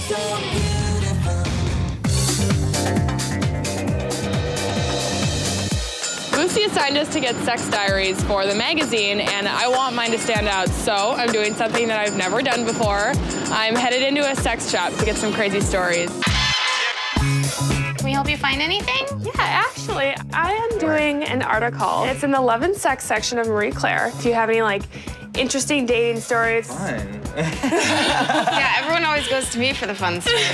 Lucy assigned us to get sex diaries for the magazine, and I want mine to stand out, so I'm doing something that I've never done before. I'm headed into a sex shop to get some crazy stories. Can we help you find anything? Yeah, actually, I am doing an article. It's in the Love and Sex section of Marie Claire. Do you have any, like, interesting dating stories? Fun. Yeah, everyone always goes to me for the fun stories.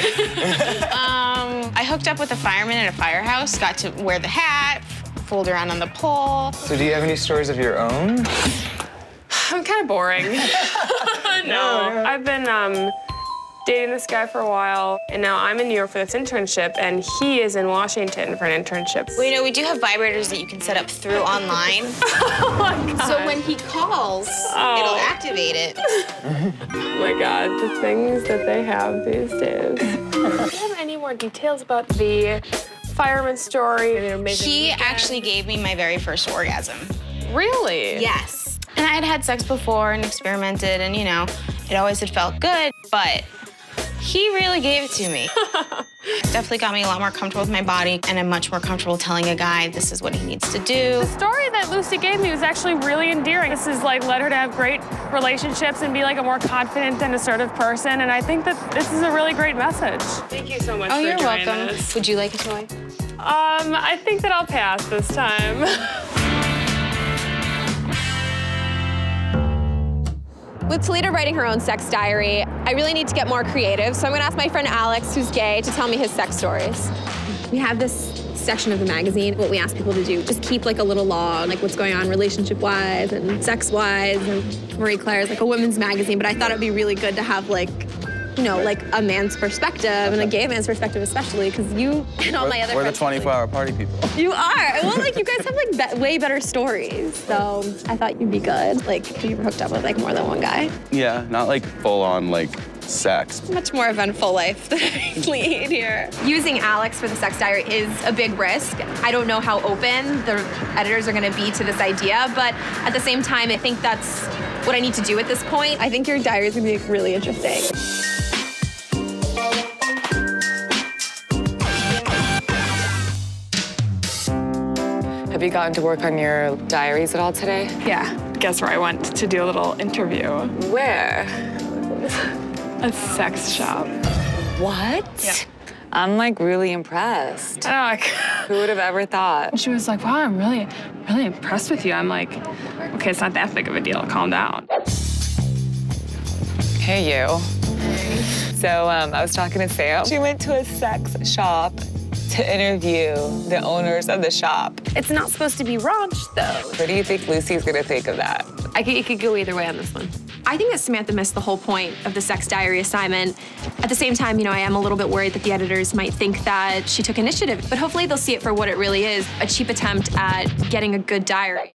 I hooked up with a fireman at a firehouse, got to wear the hat, fooled around on the pole. So do you have any stories of your own? I'm kind of boring. No, I've been dating this guy for a while, and now I'm in New York for this internship, and he is in Washington for an internship. Well, you know, we do have vibrators that you can set up through online. Oh my God. So when he calls, it'll activate it. Oh my God, the things that they have these days. Do you have any more details about the fireman story? He actually gave me my very first orgasm. Really? Yes. And I had had sex before and experimented, and, you know, it always had felt good, but he really gave it to me. Definitely got me a lot more comfortable with my body, and I'm much more comfortable telling a guy this is what he needs to do. The story that Lucy gave me was actually really endearing. This has like led her to have great relationships and be like a more confident and assertive person, and I think that this is a really great message. Thank you so much for you're doing welcome. this. Would you like a toy? I think that I'll pass this time. With TALITA writing her own sex diary, I really need to get more creative, so I'm gonna ask my friend Alex, who's gay, to tell me his sex stories. We have this section of the magazine, what we ask people to do, just keep like a little log, like what's going on relationship-wise and sex-wise, and Marie Claire is like a women's magazine, but I thought it'd be really good to have like, you know, like a man's perspective and a gay man's perspective especially, because you and all my other friends. We're the 24-hour party people. You are. Well, like, you guys have, like, way better stories. So I thought you'd be good. Like, have you ever hooked up with, like, more than one guy? Yeah, not, like, full-on, like, sex. Much more eventful life than I lead here. Using Alex for the sex diary is a big risk. I don't know how open the editors are going to be to this idea, but at the same time, I think that's what I need to do at this point. I think your diary is going to be really interesting. Have you gotten to work on your diaries at all today? Yeah. Guess where I went to do a little interview? Where? A sex shop. What? Yeah. I'm like really impressed. I know, like, Who would have ever thought? she was like, wow, I'm really impressed with you. I'm like, okay, it's not that big of a deal. Calm down. Hey, you. So I was talking to Sam. She went to a sex shop to interview the owners of the shop. It's not supposed to be raunched, though. What do you think Lucy's gonna think of that? It could go either way on this one. I think that Samantha missed the whole point of the sex diary assignment. At the same time, you know, I am a little bit worried that the editors might think that she took initiative, but hopefully they'll see it for what it really is, a cheap attempt at getting a good diary.